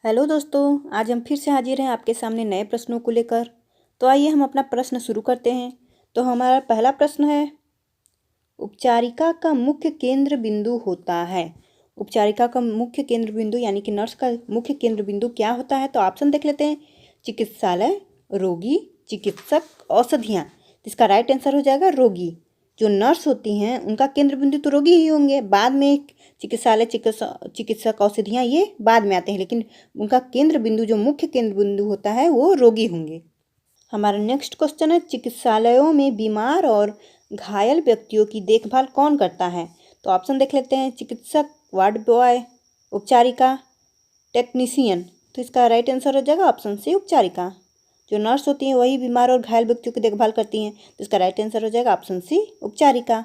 Hello दोस्तों, आज हम फिर से हाजिर हैं आपके सामने नए प्रश्नों को लेकर। तो आइए हम अपना प्रश्न शुरू करते हैं। तो हमारा पहला प्रश्न है, उपचारिका का मुख्य केंद्र बिंदु होता है। उपचारिका का मुख्य केंद्र बिंदु यानी कि नर्स का मुख्य केंद्र बिंदु क्या होता है? तो ऑप्शन देख लेते हैं। चिकित्सालय, रोगी, चिकित्सक, औषधियाँ। इसका राइट आंसर हो जाएगा रोगी। जो नर्स होती हैं उनका केंद्र बिंदु तो रोगी ही होंगे, बाद में चिकित्सालय, चिकित्सक, औषधियाँ ये बाद में आते हैं, लेकिन उनका केंद्र बिंदु जो मुख्य केंद्र बिंदु होता है वो रोगी होंगे। हमारा नेक्स्ट क्वेश्चन है, चिकित्सालयों में बीमार और घायल व्यक्तियों की देखभाल कौन करता है? तो ऑप्शन देख लेते हैं। चिकित्सक, वार्ड बॉय, उपचारिका, टेक्नीशियन। तो इसका राइट आंसर हो जाएगा ऑप्शन सी, उपचारिका। जो नर्स होती हैं वही बीमार और घायल व्यक्तियों की देखभाल करती हैं, तो इसका राइट आंसर हो जाएगा ऑप्शन सी, उपचारिका।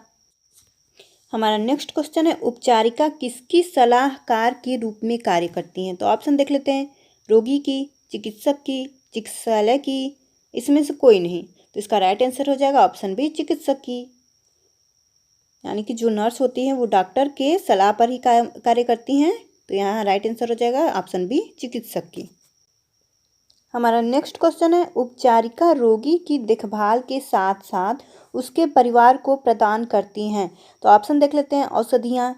हमारा नेक्स्ट क्वेश्चन है, उपचारिका किसकी सलाहकार के रूप में कार्य करती हैं? तो ऑप्शन देख लेते हैं। रोगी की, चिकित्सक की, चिकित्सालय की, इसमें से कोई नहीं। तो इसका राइट आंसर हो जाएगा ऑप्शन बी, चिकित्सक की। यानी कि जो नर्स होती हैं वो डॉक्टर के सलाह पर ही कार्य करती हैं, तो यहाँ राइट आंसर हो जाएगा ऑप्शन बी, चिकित्सक की। हमारा नेक्स्ट क्वेश्चन है, उपचारिका रोगी की देखभाल के साथ साथ उसके परिवार को प्रदान करती हैं। तो ऑप्शन देख लेते हैं। औषधियाँ,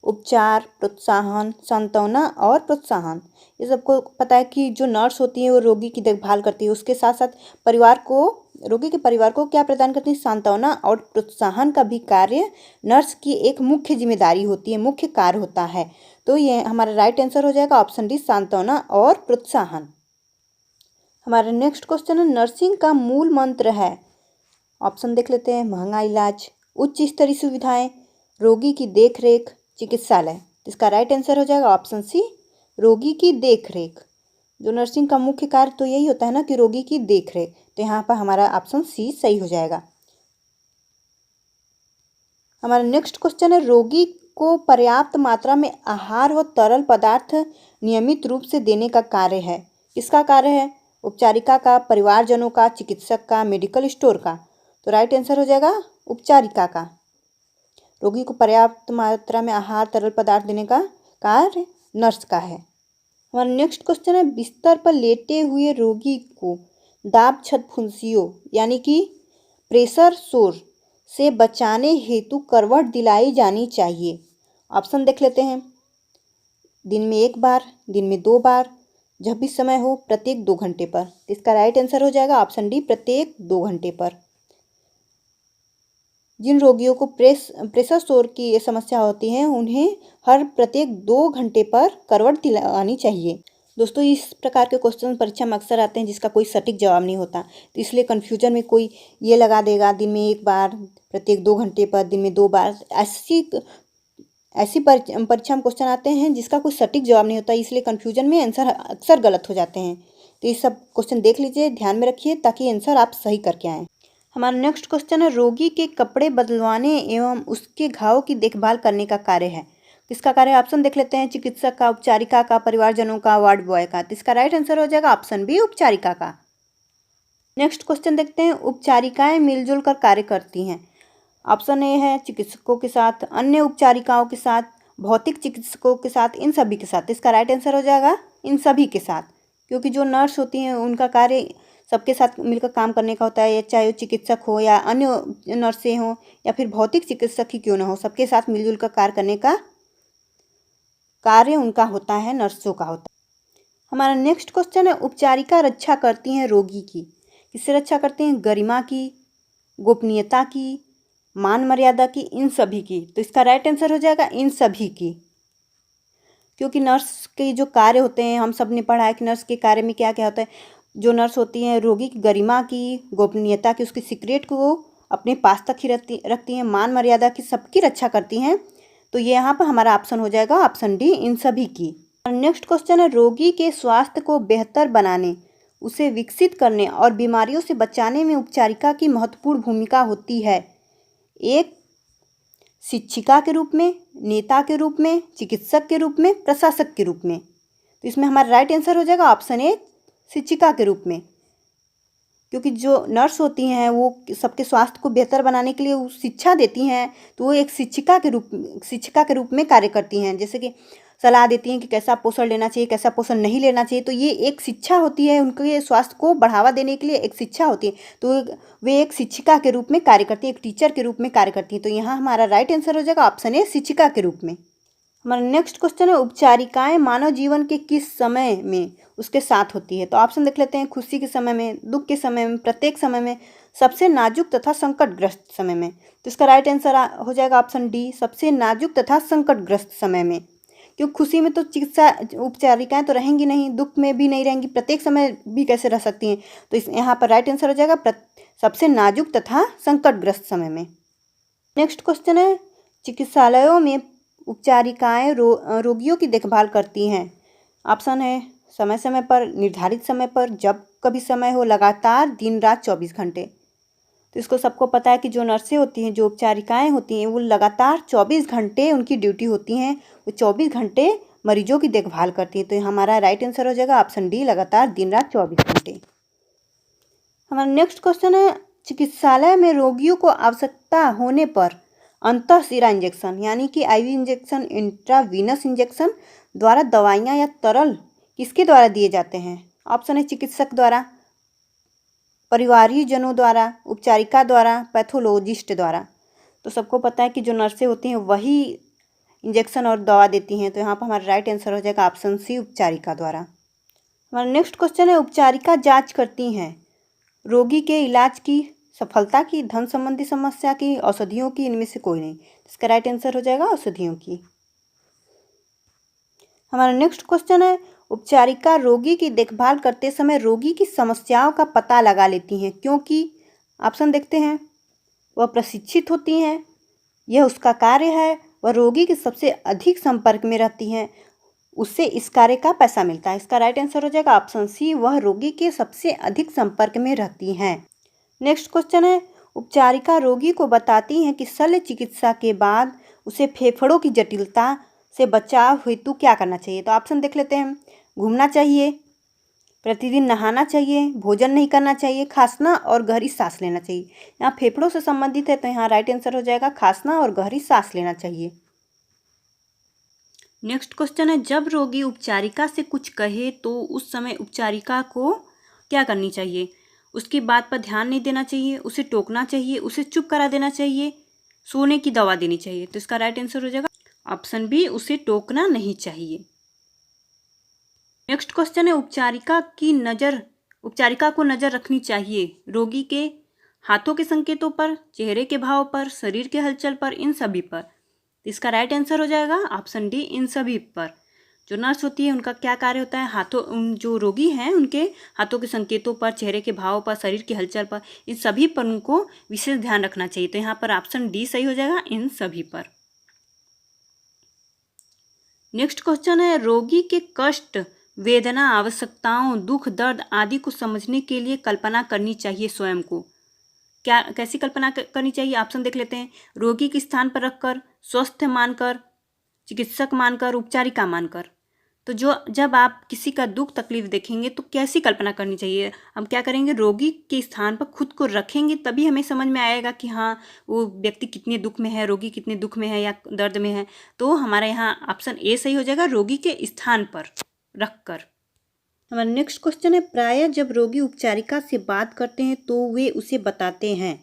उपचार, प्रोत्साहन, सांत्वना और प्रोत्साहन। ये सबको पता है कि जो नर्स होती है वो रोगी की देखभाल करती है, उसके साथ साथ परिवार को, रोगी के परिवार को क्या प्रदान करती है? सांत्वना और प्रोत्साहन का भी कार्य नर्स की एक मुख्य जिम्मेदारी होती है, मुख्य कार्य होता है। तो ये हमारा राइट आंसर हो जाएगा ऑप्शन डी, सांत्वना और प्रोत्साहन। हमारा नेक्स्ट क्वेश्चन है, नर्सिंग का मूल मंत्र है। ऑप्शन देख लेते हैं। महंगा इलाज, उच्च स्तरीय सुविधाएं, रोगी की देखरेख, चिकित्सालय। इसका राइट आंसर हो जाएगा ऑप्शन सी, रोगी की देखरेख। जो नर्सिंग का मुख्य कार्य तो यही होता है ना कि रोगी की देखरेख, तो यहाँ पर हमारा ऑप्शन सी सही हो जाएगा। हमारा नेक्स्ट क्वेश्चन है, रोगी को पर्याप्त मात्रा में आहार व तरल पदार्थ नियमित रूप से देने का कार्य है। किसका कार्य है? उपचारिका का, परिवारजनों का, चिकित्सक का, मेडिकल स्टोर का। तो राइट आंसर हो जाएगा उपचारिका का। रोगी को पर्याप्त मात्रा में आहार, तरल पदार्थ देने का कार्य नर्स का है। हमारा नेक्स्ट क्वेश्चन है, बिस्तर पर लेटे हुए रोगी को दाब छत फुंसियों यानी कि प्रेशर सोर से बचाने हेतु करवट दिलाई जानी चाहिए। ऑप्शन देख लेते हैं। दिन में 1 बार, दिन में 2 बार, जब भी समय हो, प्रत्येक 2 घंटे पर। इसका राइट आंसर हो जाएगा ऑप्शन डी, प्रत्येक 2 घंटे पर। जिन रोगियों को प्रेशर सोर की समस्या होती है उन्हें हर प्रत्येक 2 घंटे पर करवट दिलानी चाहिए। दोस्तों, इस प्रकार के क्वेश्चन परीक्षा में अक्सर आते हैं जिसका कोई सटीक जवाब नहीं होता, तो इसलिए कन्फ्यूजन में कोई ये लगा देगा दिन में 1 बार, प्रत्येक 2 घंटे पर, दिन में 2 बार। ऐसी परीक्षा में क्वेश्चन आते हैं जिसका कोई सटीक जवाब नहीं होता, इसलिए कन्फ्यूजन में आंसर अक्सर गलत हो जाते हैं। तो ये सब क्वेश्चन देख लीजिए, ध्यान में रखिए ताकि आंसर आप सही करके आएँ। हमारा नेक्स्ट क्वेश्चन है, रोगी के कपड़े बदलवाने एवं उसके घाव की देखभाल करने का कार्य है। किसका कार्य? ऑप्शन देख लेते हैं। चिकित्सक का, उपचारिका का, परिवारजनों का, वार्ड बॉय का। तो इसका राइट आंसर हो जाएगा ऑप्शन बी, उपचारिका का। नेक्स्ट क्वेश्चन देखते हैं, उपचारिकाएं मिलजुल कर कार्य करती हैं। ऑप्शन ए है चिकित्सकों के साथ, अन्य उपचारिकाओं के साथ, भौतिक चिकित्सकों के साथ, इन सभी के साथ। इसका राइट आंसर हो जाएगा इन सभी के साथ, क्योंकि जो नर्स होती हैं उनका कार्य सबके साथ मिलकर काम करने का होता है, चाहे वो चिकित्सक हो या अन्य नर्सें हों या फिर भौतिक चिकित्सक ही क्यों ना हो, सबके साथ मिलजुल कर कार्य करने का कार्य उनका होता है, नर्सों का होता है। हमारा नेक्स्ट क्वेश्चन है, उपचारिका रक्षा करती हैं रोगी की। किससे रक्षा करती हैं? गरिमा की, गोपनीयता की, मान मर्यादा की, इन सभी की। तो इसका राइट आंसर हो जाएगा इन सभी की, क्योंकि नर्स के जो कार्य होते हैं हम सब ने पढ़ा है कि नर्स के कार्य में क्या क्या होता है। जो नर्स होती हैं रोगी की गरिमा की, गोपनीयता की, उसकी सीक्रेट को अपने पास तक ही रखती हैं, मान मर्यादा की, सबकी रक्षा करती हैं। तो ये यहाँ पर हमारा ऑप्शन हो जाएगा ऑप्शन डी, इन सभी की। नेक्स्ट क्वेश्चन है, रोगी के स्वास्थ्य को बेहतर बनाने, उसे विकसित करने और बीमारियों से बचाने में उपचारिका की महत्वपूर्ण भूमिका होती है। एक शिक्षिका के रूप में, नेता के रूप में, चिकित्सक के रूप में, प्रशासक के रूप में। तो इसमें हमारा राइट आंसर हो जाएगा ऑप्शन ए, शिक्षिका के रूप में, क्योंकि जो नर्स होती हैं वो सबके स्वास्थ्य को बेहतर बनाने के लिए वो शिक्षा देती हैं, तो वो एक शिक्षिका के रूप में कार्य करती हैं। जैसे कि सलाह देती हैं कि कैसा पोषण लेना चाहिए, कैसा पोषण नहीं लेना चाहिए। तो ये एक शिक्षा होती है, उनके स्वास्थ्य को बढ़ावा देने के लिए एक शिक्षा होती है। तो वे एक शिक्षिका के रूप में कार्य करती है, एक टीचर के रूप में कार्य करती है। तो यहाँ हमारा राइट आंसर हो जाएगा ऑप्शन ए, शिक्षिका के रूप में। हमारा नेक्स्ट क्वेश्चन है, उपचारिकाएं मानव जीवन के किस समय में उसके साथ होती है? तो ऑप्शन देख लेते हैं। खुशी के समय में, दुख के समय में, प्रत्येक समय में, सबसे नाजुक तथा संकटग्रस्त समय में। तो इसका राइट आंसर हो जाएगा ऑप्शन डी, सबसे नाजुक तथा संकटग्रस्त समय में। क्योंकि खुशी में तो चिकित्सा उपचारिकाएं तो रहेंगी नहीं, दुख में भी नहीं रहेंगी, प्रत्येक समय भी कैसे रह सकती हैं? तो इस यहाँ पर राइट आंसर हो जाएगा सबसे नाजुक तथा संकटग्रस्त समय में। नेक्स्ट क्वेश्चन है, चिकित्सालयों में उपचारिकाएं रोगियों की देखभाल करती हैं। ऑप्शन है समय समय पर, निर्धारित समय पर, जब कभी समय हो, लगातार, दिन रात 24 घंटे। तो इसको सबको पता है कि जो नर्सें होती हैं, जो उपचारिकाएं होती हैं, वो लगातार 24 घंटे उनकी ड्यूटी होती हैं। वो 24 घंटे मरीजों की देखभाल करती हैं। तो हमारा राइट आंसर हो जाएगा ऑप्शन डी, लगातार, दिन रात 24 घंटे। हमारा नेक्स्ट क्वेश्चन है, चिकित्सालय में रोगियों को आवश्यकता होने पर अंतःशिरा इंजेक्शन यानी कि आईवी इंजेक्शन, इंट्रावीनस इंजेक्शन द्वारा दवाइयाँ या तरल किसके द्वारा दिए जाते हैं? ऑप्शन है चिकित्सक द्वारा, परिवारीजनों द्वारा, उपचारिका द्वारा, पैथोलॉजिस्ट द्वारा। तो सबको पता है कि जो नर्सें होती हैं वही इंजेक्शन और दवा देती हैं। तो यहाँ पर हमारा राइट आंसर हो जाएगा ऑप्शन सी, उपचारिका द्वारा। हमारा नेक्स्ट क्वेश्चन है, उपचारिका जांच करती हैं रोगी के इलाज की सफलता की, धन संबंधी समस्या की, औषधियों की, इनमें से कोई नहीं। इसका राइट आंसर हो जाएगा औषधियों की। हमारा नेक्स्ट क्वेश्चन है, उपचारिका रोगी की देखभाल करते समय रोगी की समस्याओं का पता लगा लेती हैं क्योंकि, ऑप्शन देखते हैं, वह प्रशिक्षित होती हैं, यह उसका कार्य है, वह रोगी के सबसे अधिक संपर्क में रहती हैं, उससे इस कार्य का पैसा मिलता है। इसका राइट आंसर हो जाएगा ऑप्शन सी, वह रोगी के सबसे अधिक संपर्क में रहती हैं। नेक्स्ट क्वेश्चन है, उपचारिका रोगी को बताती हैं कि शल्य चिकित्सा के बाद उसे फेफड़ों की जटिलता से बचाव हेतु क्या करना चाहिए? तो ऑप्शन देख लेते हैं। घूमना चाहिए, प्रतिदिन नहाना चाहिए, भोजन नहीं करना चाहिए, खांसना और गहरी सांस लेना चाहिए। यहाँ फेफड़ों से संबंधित है तो यहाँ राइट आंसर हो जाएगा खांसना और गहरी सांस लेना चाहिए। नेक्स्ट क्वेश्चन है, जब रोगी उपचारिका से कुछ कहे तो उस समय उपचारिका को क्या करनी चाहिए? उसकी बात पर ध्यान नहीं देना चाहिए, उसे टोकना चाहिए, उसे चुप करा देना चाहिए, सोने की दवा देनी चाहिए। तो इसका राइट आंसर हो जाएगा ऑप्शन बी, उसे टोकना नहीं चाहिए। नेक्स्ट क्वेश्चन है, उपचारिका को नज़र रखनी चाहिए रोगी के हाथों के संकेतों पर, चेहरे के भाव पर, शरीर के हलचल पर, इन सभी पर। इसका राइट आंसर हो जाएगा ऑप्शन डी, इन सभी पर। जो नर्स होती है उनका क्या कार्य होता है? जो रोगी हैं उनके हाथों के संकेतों पर, चेहरे के भाव पर, शरीर की हलचल पर, इन सभी पर उनको विशेष ध्यान रखना चाहिए। तो यहाँ पर ऑप्शन डी सही हो जाएगा, इन सभी पर। नेक्स्ट क्वेश्चन है, रोगी के कष्ट, वेदना, आवश्यकताओं, दुख, दर्द आदि को समझने के लिए कल्पना करनी चाहिए स्वयं को। कैसी कल्पना करनी चाहिए? ऑप्शन देख लेते हैं। रोगी के स्थान पर रखकर, स्वस्थ मानकर, चिकित्सक मानकर, उपचारिका मानकर। तो जब आप किसी का दुख तकलीफ देखेंगे तो कैसी कल्पना करनी चाहिए? हम क्या करेंगे, रोगी के स्थान पर खुद को रखेंगे, तभी हमें समझ में आएगा कि हाँ वो व्यक्ति कितने दुख में है, रोगी कितने दुख में है या दर्द में है। तो हमारा यहाँ ऑप्शन ए सही हो जाएगा, रोगी के स्थान पर रखकर। हमारा नेक्स्ट क्वेश्चन है, प्रायः जब रोगी उपचारिका से बात करते हैं तो वे उसे बताते हैं,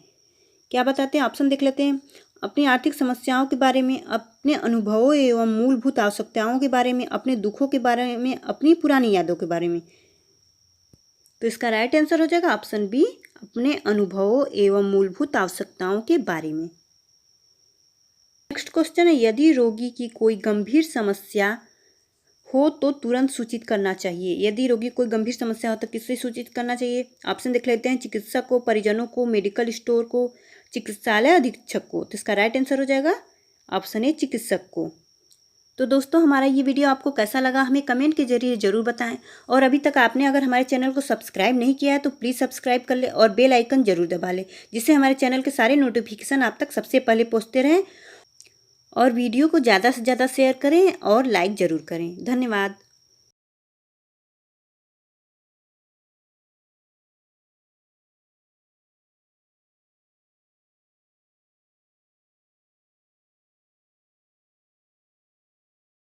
क्या बताते हैं? ऑप्शन देख लेते हैं। अपनी आर्थिक समस्याओं के बारे में, अपने अनुभवों एवं मूलभूत आवश्यकताओं के बारे में, अपने दुखों के बारे में, अपनी पुरानी यादों के बारे में। तो इसका राइट आंसर हो जाएगा ऑप्शन बी, अपने अनुभवों एवं मूलभूत आवश्यकताओं के बारे में। नेक्स्ट क्वेश्चन है, यदि रोगी की कोई गंभीर समस्या हो तो तुरंत सूचित करना चाहिए। यदि रोगी कोई गंभीर समस्या हो तो किससे सूचित करना चाहिए? ऑप्शन देख लेते हैं। चिकित्सक को, परिजनों को, मेडिकल स्टोर को, चिकित्सालय अधीक्षक को। तो इसका राइट आंसर हो जाएगा ऑप्शन ए, चिकित्सक को। तो दोस्तों, हमारा ये वीडियो आपको कैसा लगा हमें कमेंट के जरिए ज़रूर बताएं। और अभी तक आपने अगर हमारे चैनल को सब्सक्राइब नहीं किया है तो प्लीज़ सब्सक्राइब कर ले और बेल आइकन जरूर दबा लें, जिससे हमारे चैनल के सारे नोटिफिकेशन आप तक सबसे पहले पहुँचते रहें। और वीडियो को ज़्यादा से ज़्यादा शेयर करें और लाइक ज़रूर करें। धन्यवाद।